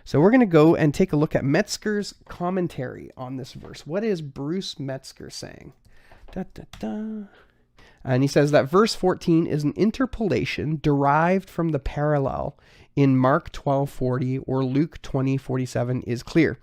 So we're going to go and take a look at Metzger's commentary on this verse. What is Bruce Metzger saying? And he says that verse 14 is an interpolation derived from the parallel in Mark 12:40 or Luke 20:47 is clear.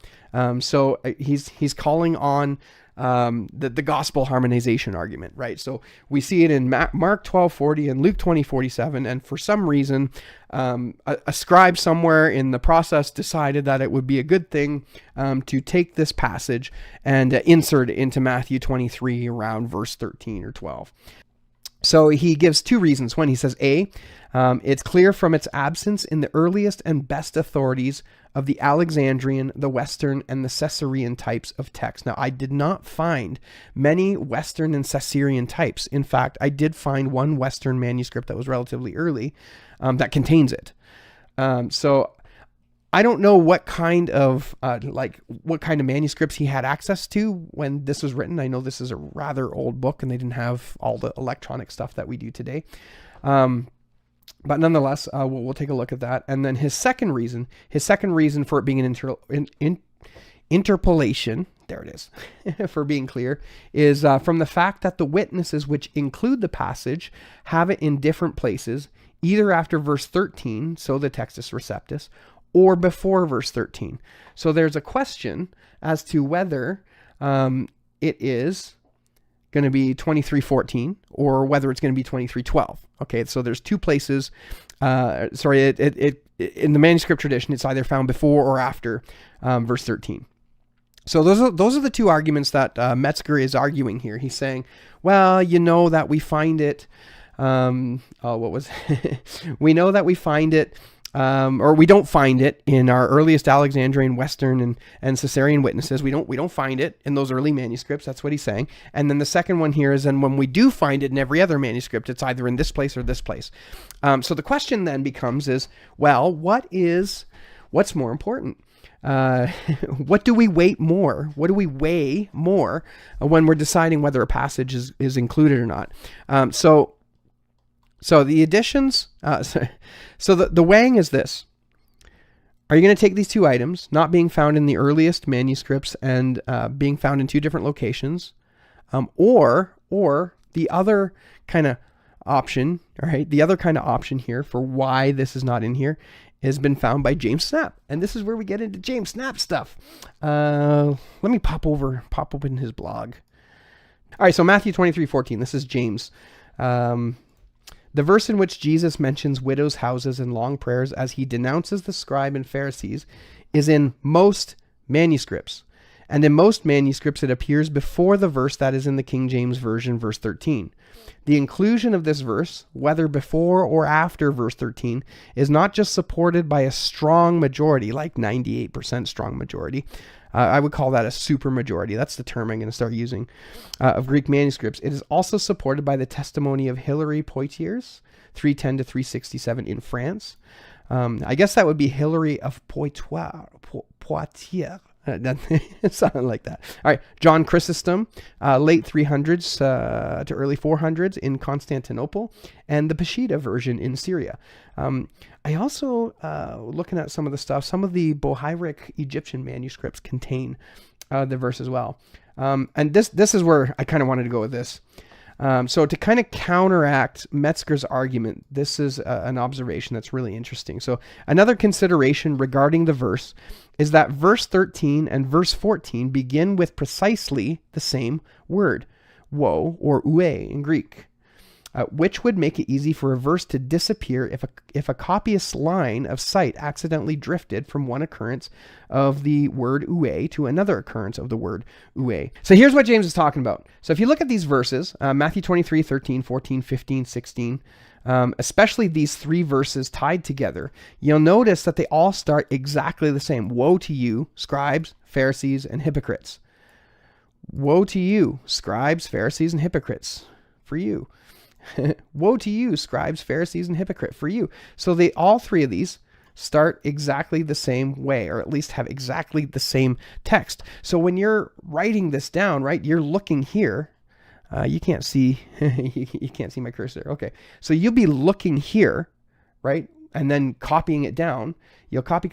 So he's calling on the gospel harmonization argument, right? So we see it in Mark 12:40 and Luke 20:47, and for some reason, a scribe somewhere in the process decided that it would be a good thing to take this passage and insert it into Matthew 23 around verse 13 or 12. So he gives two reasons. One, he says, A, it's clear from its absence in the earliest and best authorities of the Alexandrian, the Western, and the Caesarean types of text. Now, I did not find many Western and Caesarean types. In fact, I did find one Western manuscript that was relatively early that contains it. So I don't know what kind of manuscripts he had access to when this was written. I know this is a rather old book and they didn't have all the electronic stuff that we do today. But nonetheless, we'll take a look at that. And then his second reason for it being an interpolation, there it is, for being clear, is from the fact that the witnesses which include the passage have it in different places, either after verse 13, so the Textus Receptus, or before verse 13. So there's a question as to whether it is going to be 23:14 or whether it's going to be 23:12. Okay, so there's two places. In the manuscript tradition, it's either found before or after verse 13. So those are the two arguments that Metzger is arguing here. He's saying, well, you know that we find it. We know that we find it. Or we don't find it in our earliest Alexandrian, Western, and Caesarean witnesses. We don't find it in those early manuscripts. That's what he's saying. And then the second one here is, and when we do find it in every other manuscript, it's either in this place or this place. So the question then becomes well, what's more important? What do we weight more? What do we weigh more when we're deciding whether a passage is included or not? So the additions, so the weighing is this. Are you going to take these two items, not being found in the earliest manuscripts and being found in two different locations, or the other kind of option, all right, the other kind of option here for why this is not in here has been found by James Snapp. And this is where we get into James Snapp stuff. Let me pop open his blog. All right, so Matthew 23:14, this is James. The verse in which Jesus mentions widows' houses and long prayers as he denounces the scribe and Pharisees is in most manuscripts. And in most manuscripts, it appears before the verse that is in the King James Version, verse 13. The inclusion of this verse, whether before or after verse 13, is not just supported by a strong majority, like 98% strong majority. I would call that a super majority. That's the term I'm going to start using of Greek manuscripts. It is also supported by the testimony of Hilary Poitiers, 310 to 367 in France. I guess that would be Hilary of Poitiers. Something like that. All right, John Chrysostom, late 300s to early 400s in Constantinople, and the Peshitta version in Syria. I also, looking at some of the stuff, some of the Bohairic Egyptian manuscripts contain the verse as well. And this is where I kind of wanted to go with this. So to kind of counteract Metzger's argument, this is an observation that's really interesting. So another consideration regarding the verse is that verse 13 and verse 14 begin with precisely the same word, wo, or ue in Greek, which would make it easy for a verse to disappear if a copyist's line of sight accidentally drifted from one occurrence of the word ue to another occurrence of the word ue. So here's what James is talking about. So if you look at these verses, Matthew 23, 13, 14, 15, 16, especially these three verses tied together, you'll notice that they all start exactly the same. Woe to you, scribes, Pharisees, and hypocrites. Woe to you, scribes, Pharisees, and hypocrites, for you. Woe to you, scribes, Pharisees, and hypocrite, for you. So all three of these start exactly the same way, or at least have exactly the same text. So when you're writing this down, right, you're looking here. You can't see, you can't see my cursor. Okay. So you'll be looking here, right? and then copying it down. You'll copy,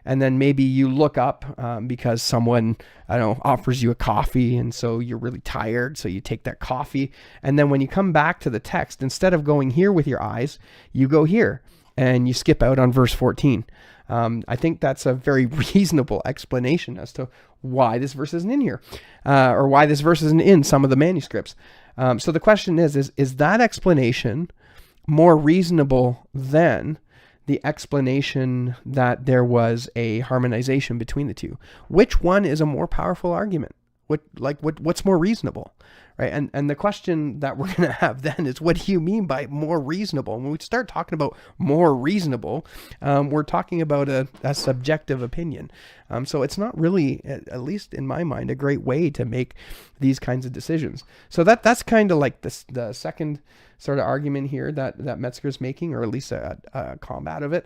and then maybe you look up because someone, I don't know, offers you a coffee, and so you're really tired, so you take that coffee, and then when you come back to the text, instead of going here with your eyes, you go here, and you skip out on verse 14. I think that's a very reasonable explanation as to why this verse isn't in here, or why this verse isn't in some of the manuscripts. So the question is that explanation more reasonable than the explanation that there was a harmonization between the two? Which one is a more powerful argument? What's more reasonable, right? And the question that we're going to have then is, what do you mean by more reasonable? And when we start talking about more reasonable, we're talking about a subjective opinion. So it's not really, at least in my mind, a great way to make these kinds of decisions. So that's kind of like the second sort of argument here that Metzger's making, or at least a combat of it.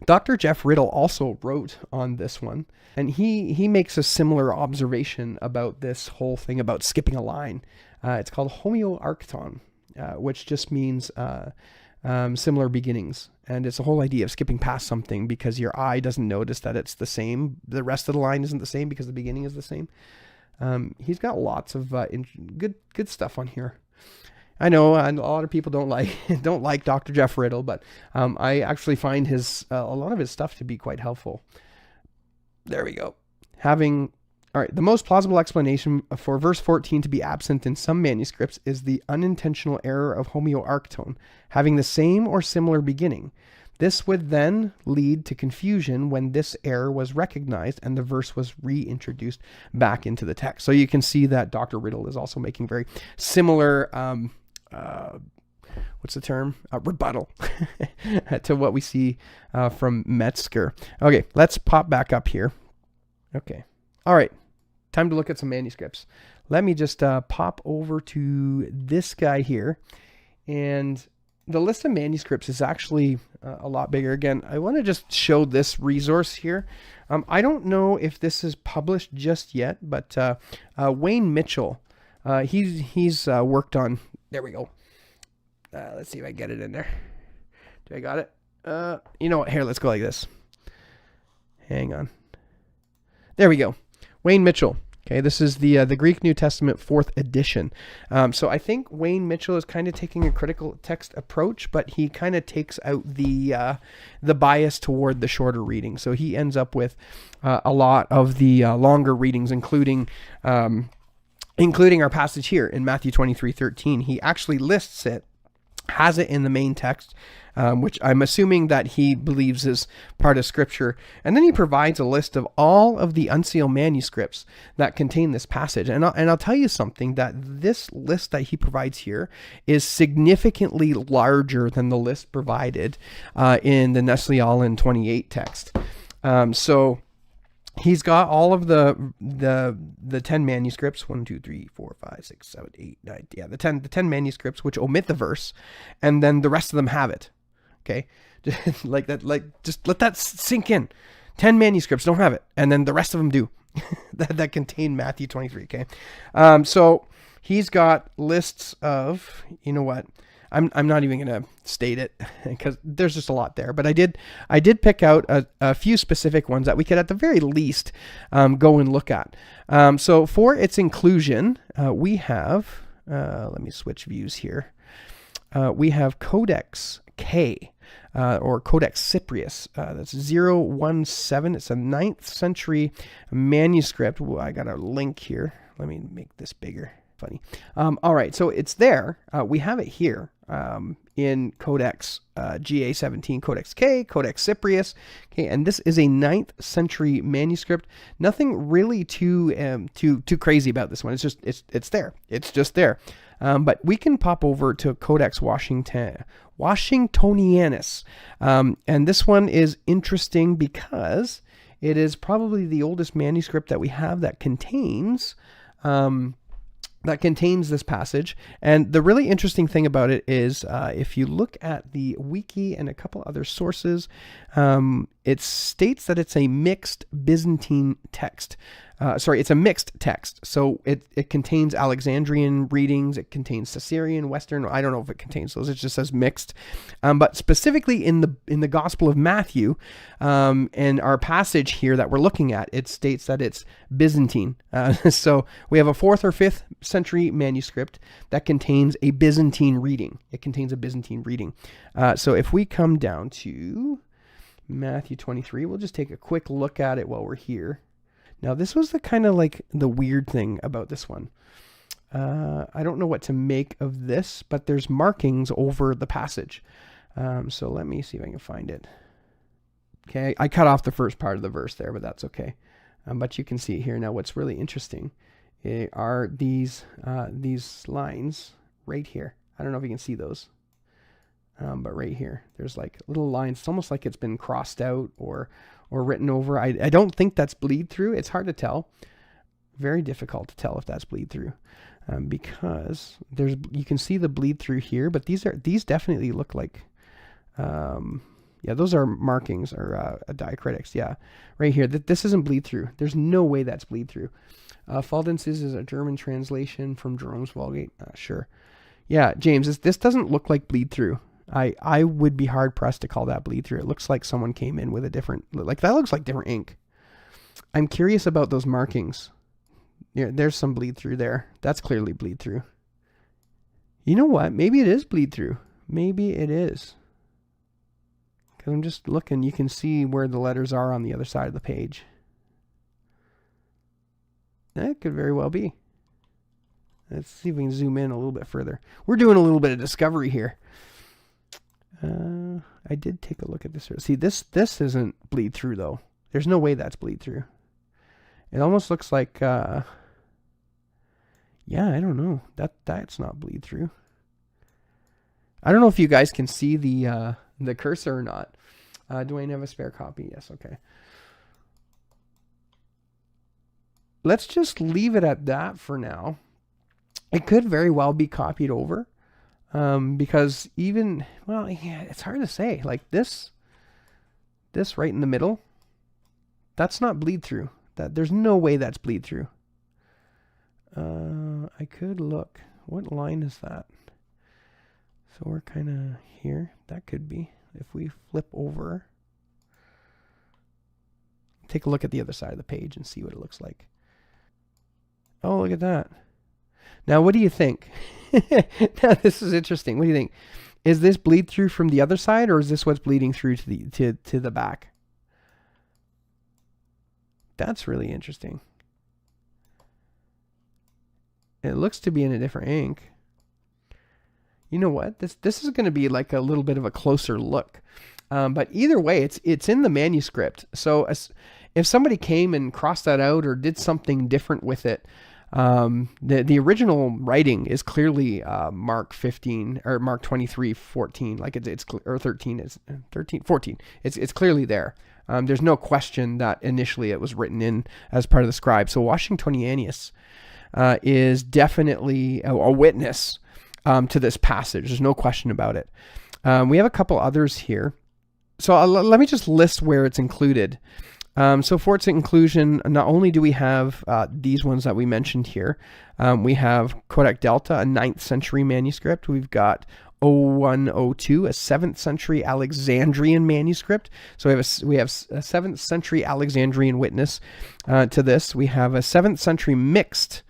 Dr. Jeff Riddle also wrote on this one, and he makes a similar observation about this whole thing about skipping a line. It's called homoio-arcton, which just means similar beginnings. And it's the whole idea of skipping past something because your eye doesn't notice that it's the same. The rest of the line isn't the same because the beginning is the same. He's got lots of good stuff on here. I know a lot of people don't like Dr. Jeff Riddle, but I actually find a lot of his stuff to be quite helpful. There we go. All right, the most plausible explanation for verse 14 to be absent in some manuscripts is the unintentional error of homoio-arcton, having the same or similar beginning. This would then lead to confusion when this error was recognized and the verse was reintroduced back into the text. So you can see that Dr. Riddle is also making very similar what's the term? Rebuttal to what we see from Metzger. Okay, let's pop back up here. Okay. All right. Time to look at some manuscripts. Let me just pop over to this guy here. And the list of manuscripts is actually a lot bigger. Again, I want to just show this resource here. I don't know if this is published just yet, but Wayne Mitchell, he's worked on, there we go. Let's see if I get it in there. Do I got it? You know what? Here, let's go like this. Hang on. There we go. Wayne Mitchell. Okay, this is the Greek New Testament 4th edition. So I think Wayne Mitchell is kind of taking a critical text approach, but he kind of takes out the bias toward the shorter reading. So he ends up with a lot of the longer readings, including our passage here in Matthew 23:13. He actually lists it, has it in the main text, which I'm assuming that he believes is part of Scripture. And then he provides a list of all of the unsealed manuscripts that contain this passage. And I'll tell you something, that this list that he provides here is significantly larger than the list provided in the Nestle-Aland 28 text. So he's got all of the 10 manuscripts, 1, 2, 3, 4, 5, 6, 7, 8, 9. Yeah, the 10 manuscripts which omit the verse, and then the rest of them have it. Okay, like that, just let that sink in. 10 manuscripts don't have it, and then the rest of them do. that contain Matthew 23. Okay, so he's got lists of, you know what? I'm not even going to state it because there's just a lot there. But I did pick out a few specific ones that we could at the very least go and look at. So for its inclusion, we have, let me switch views here. We have Codex K, or Codex Cyprius. That's 017. It's a 9th century manuscript. Ooh, I got a link here. Let me make this bigger. Funny. All right, so it's there. We have it here in Codex GA17, Codex K, Codex Cyprius. Okay, and this is a 9th century manuscript. Nothing really too crazy about this one. It's just it's there. It's just there. But we can pop over to Codex Washingtonianus, and this one is interesting because it is probably the oldest manuscript that we have that contains this passage. And the really interesting thing about it is if you look at the wiki and a couple other sources, it states that it's a mixed Byzantine text. it's a mixed text. So it contains Alexandrian readings. It contains Caesarean, Western. I don't know if it contains those. It just says mixed. But specifically in the Gospel of Matthew, and our passage here that we're looking at, it states that it's Byzantine. So we have a 4th or 5th century manuscript that contains a Byzantine reading. It contains a Byzantine reading. So if we come down to Matthew 23, we'll just take a quick look at it while we're here. Now, this was the kind of like the weird thing about this one. I don't know what to make of this, but there's markings over the passage. So let me see if I can find it. Okay, I cut off the first part of the verse there, but that's okay. But you can see it here. Now, what's really interesting are these lines right here. I don't know if you can see those. But right here, there's like little lines. It's almost like it's been crossed out or written over. I don't think that's bleed through. It's hard to tell. Very difficult to tell if that's bleed through, because you can see the bleed through here. But these definitely look like, yeah, those are markings or diacritics. Yeah, right here. This isn't bleed through. There's no way that's bleed through. Faldenses is a German translation from Jerome's Vulgate. Sure. Yeah, James, this doesn't look like bleed through. I would be hard pressed to call that bleed through. It looks like someone came in with a different, like that looks like different ink. I'm curious about those markings. Yeah, there's some bleed through there. That's clearly bleed through. You know what? Maybe it is bleed through. Maybe it is. Because I'm just looking, you can see where the letters are on the other side of the page. That could very well be. Let's see if we can zoom in a little bit further. We're doing a little bit of discovery here. I did take a look at this. See, this isn't bleed through though. There's no way that's bleed through. It almost looks like, yeah, I don't know. That's not bleed through. I don't know if you guys can see the cursor or not. Do I have a spare copy? Yes. Okay. Let's just leave it at that for now. It could very well be copied over. Because even, well, yeah, it's hard to say. Like this right in the middle, that's not bleed through. There's no way that's bleed through. I could look. What line is that? So we're kind of here. That could be. If we flip over, take a look at the other side of the page and see what it looks like. Oh, look at that. Now, what do you think? Now, this is interesting. What do you think? Is this bleed through from the other side, or is this what's bleeding through to the back? That's really interesting. It looks to be in a different ink. You know what? This is going to be like a little bit of a closer look. But either way, it's in the manuscript. So if somebody came and crossed that out or did something different with it, the original writing is clearly Mark 15 or Mark 23:14, like it's or 13 is 14. It's clearly there. There's no question that initially it was written in as part of the scribe. So Washingtonianus is definitely a witness to this passage. There's no question about it. We have a couple others here. So let me just list where it's included. So for its inclusion, not only do we have these ones that we mentioned here, we have Codex Delta, a 9th century manuscript. We've got 0102, a 7th century Alexandrian manuscript. So we have a 7th century Alexandrian witness to this. We have a 7th century mixed.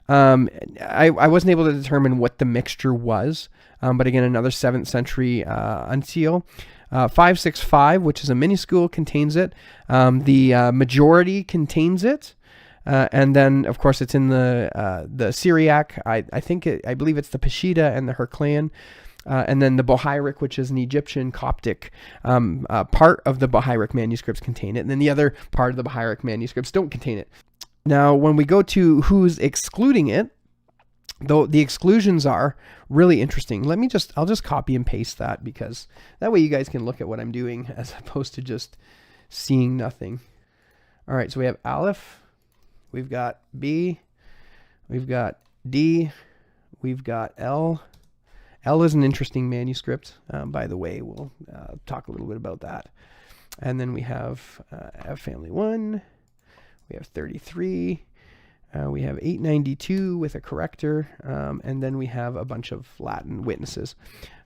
I wasn't able to determine what the mixture was, but again, another 7th century uncial. 565, which is a minuscule, contains it. The majority contains it. And then, of course, it's in the Syriac. I believe it's the Peshitta and the Herclean. And then the Bohairic, which is an Egyptian Coptic part of the Bohairic manuscripts contain it. And then the other part of the Bohairic manuscripts don't contain it. Now, when we go to who's excluding it, though the exclusions are really interesting. I'll just copy and paste that, because that way you guys can look at what I'm doing as opposed to just seeing nothing. All right, so we have Aleph, we've got B, we've got D, we've got L. L is an interesting manuscript, by the way. We'll talk a little bit about that. And then we have F family 1, We have 33. We have 892 with a corrector, and then we have a bunch of Latin witnesses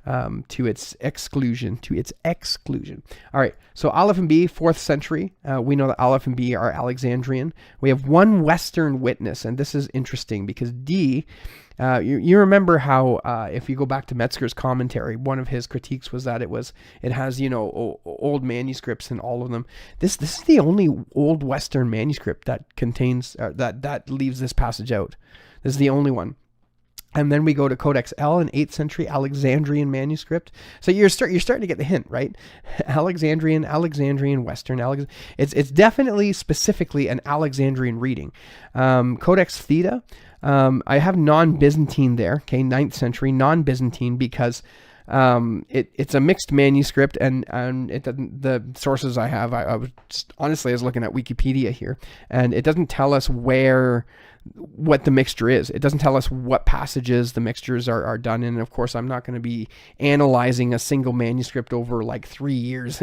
to its exclusion. All right, so Aleph and B, 4th century. We know that Aleph and B are Alexandrian. We have one Western witness, and this is interesting because D, you remember how if you go back to Metzger's Commentary, one of his critiques was that it has old manuscripts in all of them. This is the only old Western manuscript that contains that leaves this passage out. This is the only one. And then we go to Codex L, an 8th century Alexandrian manuscript. So you're starting to get the hint, right? Alexandrian, Western. It's definitely specifically an Alexandrian reading. Codex Theta. I have non-Byzantine there. Okay, 9th century non-Byzantine because it's a mixed manuscript, and it doesn't. The sources I have, I was looking at Wikipedia here, and it doesn't tell us what the mixture is. It doesn't tell us what passages the mixtures are done in. And of course, I'm not going to be analyzing a single manuscript over like 3 years,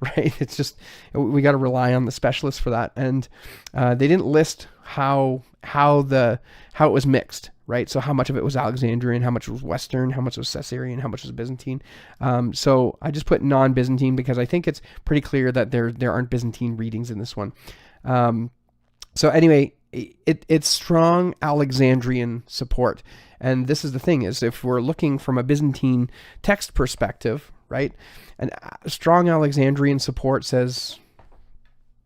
right? It's just, we got to rely on the specialists for that. And they didn't list how it was mixed, right? So how much of it was Alexandrian, how much was Western, how much was Caesarean, how much was Byzantine. So I just put non-Byzantine because I think it's pretty clear that there aren't Byzantine readings in this one. So anyway, it's strong Alexandrian support. And this is the thing, is if we're looking from a Byzantine text perspective, right, and strong Alexandrian support says,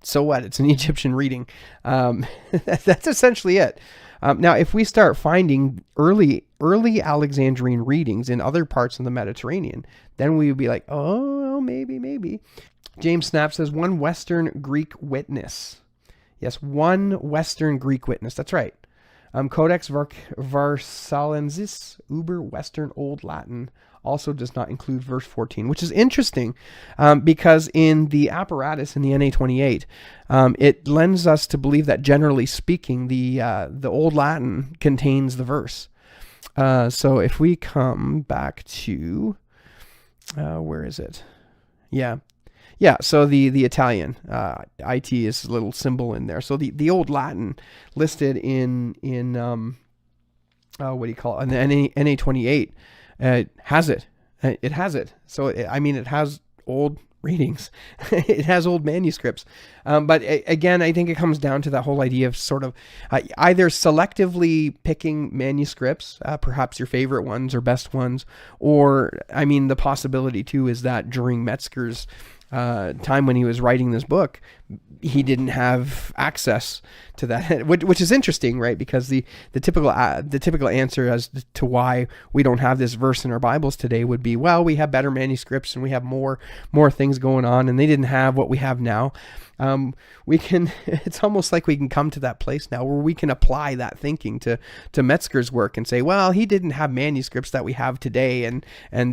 so what? It's an Egyptian reading. That's essentially it. Now, if we start finding early Alexandrian readings in other parts of the Mediterranean, then we would be like, oh, maybe. James Snapp says, one Western Greek witness. Yes, one Western Greek witness. That's right. Codex Varsalensis, Uber Western Old Latin, also does not include verse 14, which is interesting because in the apparatus in the NA28, it lends us to believe that generally speaking, the Old Latin contains the verse. So if we come back to, where is it? Yeah, so the Italian, IT is a little symbol in there. So the Old Latin listed in what do you call it? In the NA28 has it. It has it. So, it has old readings. It has old manuscripts. But again, I think it comes down to that whole idea of sort of either selectively picking manuscripts, perhaps your favorite ones or best ones, or, the possibility too is that during Metzger's time when he was writing this book, he didn't have access to that, which is interesting, right? Because the typical answer as to why we don't have this verse in our Bibles today would be, well, we have better manuscripts and we have more things going on, and they didn't have what we have now. It's almost like we can come to that place now where we can apply that thinking to Metzger's work and say, well, he didn't have manuscripts that we have today, and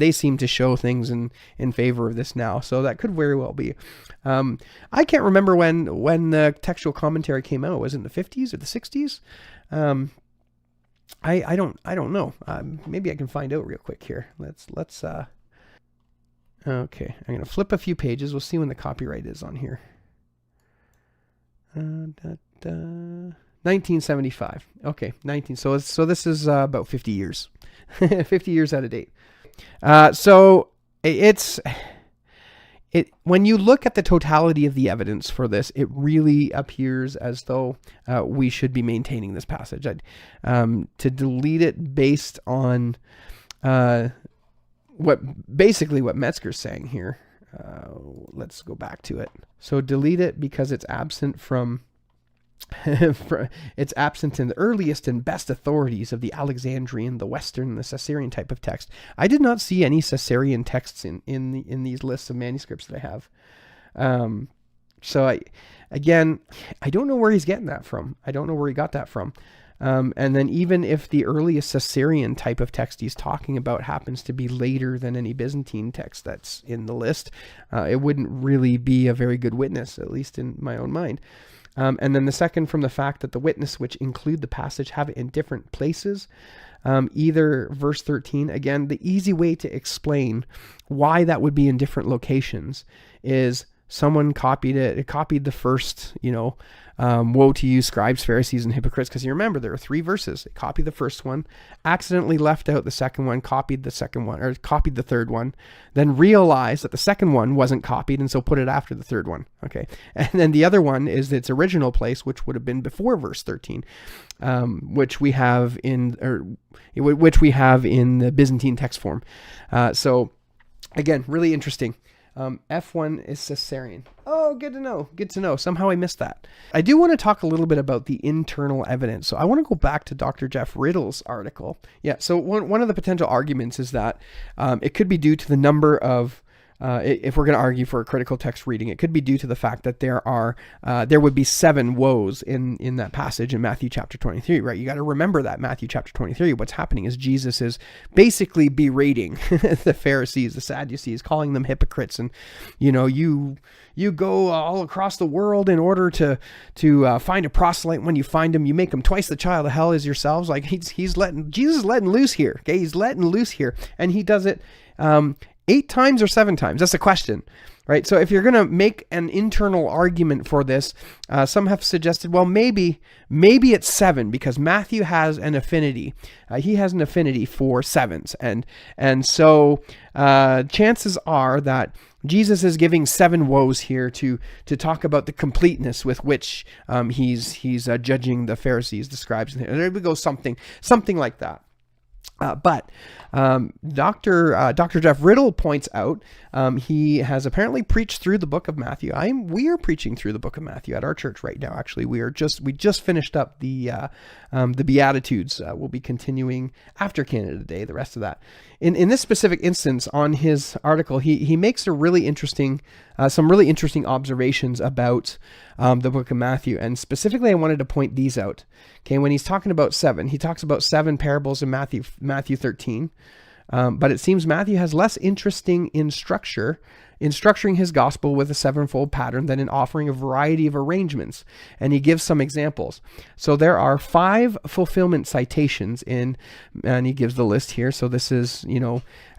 they seem to show things in favor of this now. So that could very well be. I can't remember when the Textual Commentary came out. Was it in the 50s or the 60s? I don't know. Maybe I can find out real quick here. Let's okay, I'm going to flip a few pages. We'll see when the copyright is on here. 1975. Okay, 19. So this is about 50 years. 50 years out of date. So when you look at the totality of the evidence for this, it really appears as though we should be maintaining this passage. To delete it based on what Metzger's saying here. Let's go back to it. So delete it because it's absent from it's absent in the earliest and best authorities of the Alexandrian, the Western, and the Caesarean type of text. I did not see any Caesarean texts in these lists of manuscripts that I have. So I don't know where he's getting that from. I don't know where he got that from. And then even if the earliest Caesarean type of text he's talking about happens to be later than any Byzantine text that's in the list, it wouldn't really be a very good witness, at least in my own mind. And then the second, from the fact that the witness which include the passage have it in different places, either verse 13, again, the easy way to explain why that would be in different locations is Someone copied it. It copied the first, woe to you, scribes, Pharisees, and hypocrites. Because you remember, there are 3 verses. It copied the first one, accidentally left out the second one, copied the second one, or copied the third one, then realized that the second one wasn't copied, and so put it after the third one. Okay. And then the other one is its original place, which would have been before verse 13, which we have in the Byzantine text form. So again, really interesting. F1 is Caesarean. Oh, good to know. Good to know. Somehow I missed that. I do want to talk a little bit about the internal evidence. So I want to go back to Dr. Jeff Riddle's article. Yeah. So one of the potential arguments is that it could be due to the number of if we're going to argue for a critical text reading, it could be due to the fact that there would be 7 woes in that passage in Matthew chapter 23, right? You got to remember that Matthew chapter 23, what's happening is Jesus is basically berating the Pharisees, the Sadducees, calling them hypocrites. And, you go all across the world in order to find a proselyte. When you find him, you make him twice the child of hell as yourselves. Like Jesus is letting loose here. Okay. He's letting loose here. And he does it, 8 times or 7 times? That's the question, right? So if you're going to make an internal argument for this, some have suggested, well, maybe it's 7 because Matthew has an affinity. He has an affinity for 7s. And so chances are that Jesus is giving 7 woes here to talk about the completeness with which he's judging the Pharisees, the scribes. And there we go, something like that. But Dr. Jeff Riddle points out he has apparently preached through the book of Matthew. We are preaching through the book of Matthew at our church right now. Actually, we just finished up the Beatitudes. We'll be continuing after Canada Day, the rest of that. In this specific instance, on his article, he makes some really interesting observations about the book of Matthew, and specifically, I wanted to point these out. Okay, when he's talking about 7, he talks about 7 parables in Matthew 13, but it seems Matthew has less interesting in structuring his gospel with a 7-fold pattern than in offering a variety of arrangements. And he gives some examples. So there are 5 fulfillment citations and he gives the list here. So this is,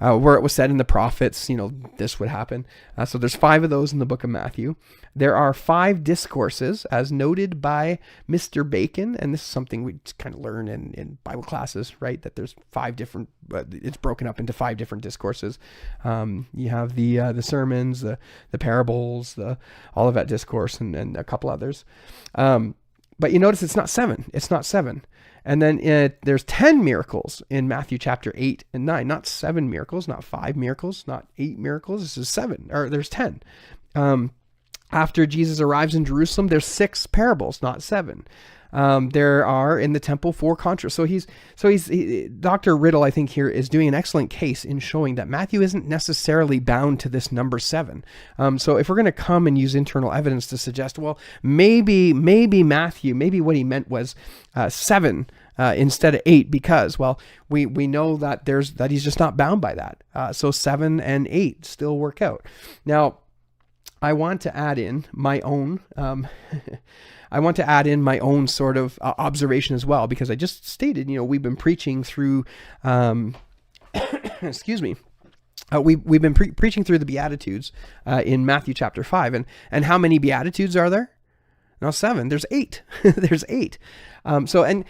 where it was said in the prophets, this would happen. So there's 5 of those in the book of Matthew. There are 5 discourses as noted by Mr. Bacon. And this is something we kind of learn in Bible classes, right? That there's 5 different, it's broken up into 5 different discourses. You have the sermons, the parables, the Olivet discourse, and a couple others. But you notice it's not 7. It's not 7. And then there's 10 miracles in Matthew chapter 8 and 9. Not 7 miracles, not 5 miracles, not 8 miracles. This is 7, or there's 10. After Jesus arrives in Jerusalem, there's 6 parables, not 7. There are in the temple 4 contrasts. So he's Dr. Riddle, I think, here is doing an excellent case in showing that Matthew isn't necessarily bound to this number 7. So if we're going to come and use internal evidence to suggest, well, maybe Matthew, maybe what he meant was 7 instead of 8, because, well, we know that he's just not bound by that. So 7 and 8 still work out. Now, I want to add in my own. Sort of observation as well, because I just stated, we've been preaching through, excuse me, we've been preaching through the Beatitudes in Matthew chapter 5, and how many Beatitudes are there? No, 7. There's 8. There's 8. So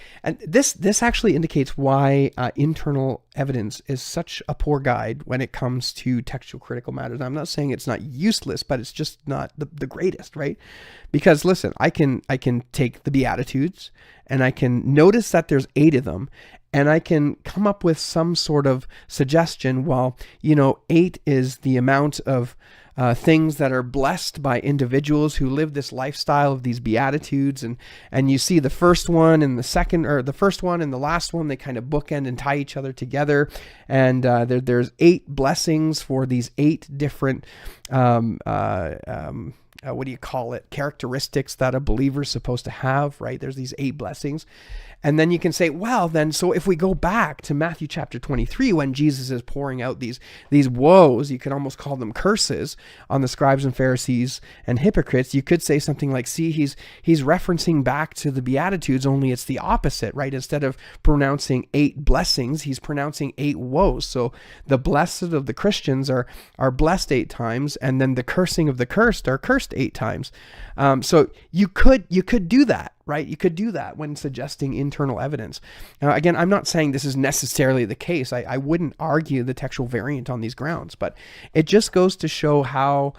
this actually indicates why internal evidence is such a poor guide when it comes to textual critical matters. I'm not saying it's not useless, but it's just not the greatest, right? Because listen, I can take the Beatitudes and I can notice that there's 8 of them, and I can come up with some sort of suggestion. Well, 8 is the amount of things that are blessed by individuals who live this lifestyle of these Beatitudes, and you see the first one and the second, or the first one and the last one, they kind of bookend and tie each other together, and there's 8 blessings for these 8 different characteristics that a believer is supposed to have, right? There's these 8 blessings. And then you can say, well, then, so if we go back to Matthew chapter 23, when Jesus is pouring out these woes, you could almost call them curses, on the scribes and Pharisees and hypocrites, you could say something like, see, he's referencing back to the Beatitudes, only it's the opposite, right? Instead of pronouncing 8 blessings, he's pronouncing 8 woes. So the blessed of the Christians are blessed 8 times, and then the cursing of the cursed are cursed 8 times. So you could do that, right? You could do that when suggesting internal evidence. Now, again, I'm not saying this is necessarily the case. I wouldn't argue the textual variant on these grounds, but it just goes to show how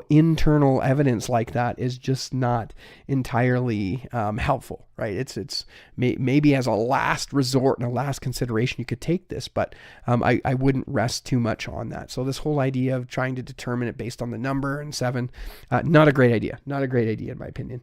internal evidence like that is just not entirely helpful, right? It's maybe as a last resort and a last consideration you could take this, but I wouldn't rest too much on that. So this whole idea of trying to determine it based on the number and 7, not a great idea. Not a great idea in my opinion.